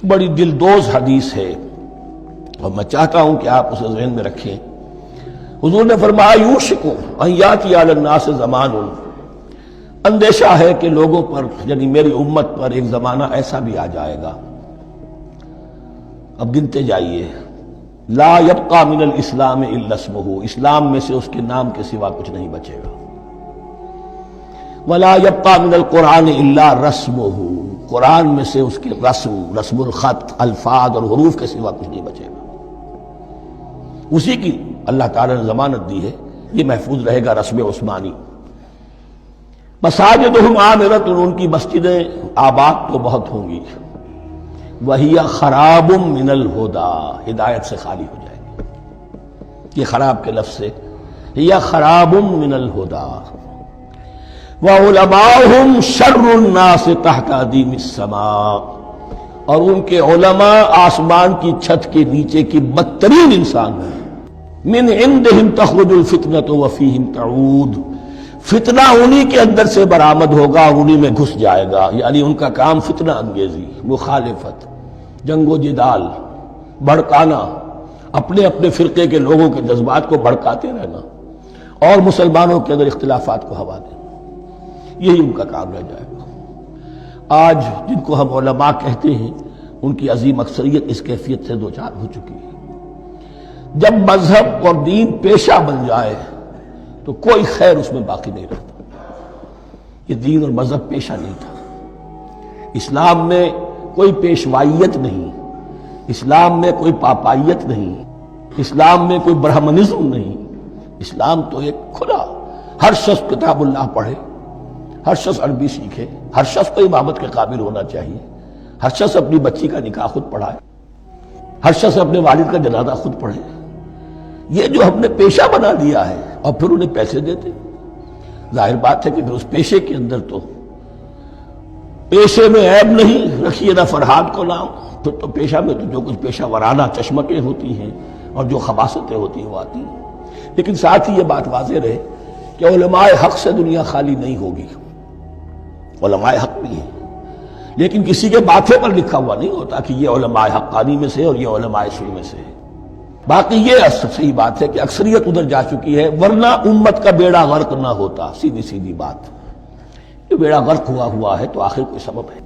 بڑی دلدوز حدیث ہے اور میں چاہتا ہوں کہ آپ اسے ذہن میں رکھیں۔ حضور نے فرمایا یوشک ان یاتی علی الناس زمان، اندیشہ ہے کہ لوگوں پر یعنی میری امت پر ایک زمانہ ایسا بھی آ جائے گا، اب گنتے جائیے، لا یبقى من الاسلام الا اسمہ، اسلام میں سے اس کے نام کے سوا کچھ نہیں بچے گا، ولا یبقى من القرآن الا رسمہ، قرآن میں سے اس کے رسم الخط، الفاظ اور حروف کے سوا کچھ نہیں بچے گا، اسی کی اللہ تعالی نے ضمانت دی ہے، یہ محفوظ رہے گا رسم عثمانی۔ مساجدہم عامرۃ، ان کی مسجدیں آباد تو بہت ہوں گی، وہی خراب من الہدی، ہدایت سے خالی ہو جائے گی، یہ خراب کے لفظ سے ہی خراب من الہدی، وعلماؤہم شر الناس تحت ادیم السماء، اور ان کے علماء آسمان کی چھت کے نیچے کی بدترین انسان ہیں، من عندہم تخرج الفتنۃ وفیہم تعود، فتنہ انہی کے اندر سے برآمد ہوگا، انہی میں گھس جائے گا، یعنی ان کا کام فتنہ انگیزی، مخالفت، جنگ و جدال، بھڑکانا، اپنے اپنے فرقے کے لوگوں کے جذبات کو بھڑکاتے رہنا اور مسلمانوں کے اندر اختلافات کو ہوا دینا، یہی ان کا کام رہ جائے گا۔ آج جن کو ہم علماء کہتے ہیں ان کی عظیم اکثریت اس کیفیت سے دوچار ہو چکی ہے۔ جب مذہب اور دین پیشہ بن جائے تو کوئی خیر اس میں باقی نہیں رہتا۔ یہ دین اور مذہب پیشہ نہیں تھا، اسلام میں کوئی پیشوائیت نہیں، اسلام میں کوئی پاپائیت نہیں، اسلام میں کوئی برہمنزم نہیں، اسلام تو ایک کھلا، ہر شخص کتاب اللہ پڑھے، ہر شخص عربی سیکھے، ہر شخص کو امامت کے قابل ہونا چاہیے، ہر شخص اپنی بچی کا نکاح خود پڑھائے، ہر شخص اپنے والد کا جنازہ خود پڑھے۔ یہ جو ہم نے پیشہ بنا دیا ہے اور پھر انہیں پیسے دیتے، ظاہر بات ہے کہ پھر اس پیشے کے اندر تو پیشے میں عیب نہیں، رکھیے نہ فرہاد کو نام، پھر تو پیشہ میں تو جو کچھ پیشہ ورانہ چشمکیں ہوتی ہیں اور جو خباثتیں ہوتی ہیں وہ آتی ہیں۔ لیکن ساتھ ہی یہ بات واضح رہے کہ علماء حق سے دنیا خالی نہیں ہوگی، علماء حق بھی ہیں، لیکن کسی کے ماتھے پر لکھا ہوا نہیں ہوتا کہ یہ علماء حقانی میں سے اور یہ علماء سوء میں سے ہے۔ باقی یہ صحیح بات ہے کہ اکثریت ادھر جا چکی ہے، ورنہ امت کا بیڑا غرق نہ ہوتا، سیدھی بات۔ یہ بیڑا غرق ہوا ہے تو آخر کوئی سبب ہے۔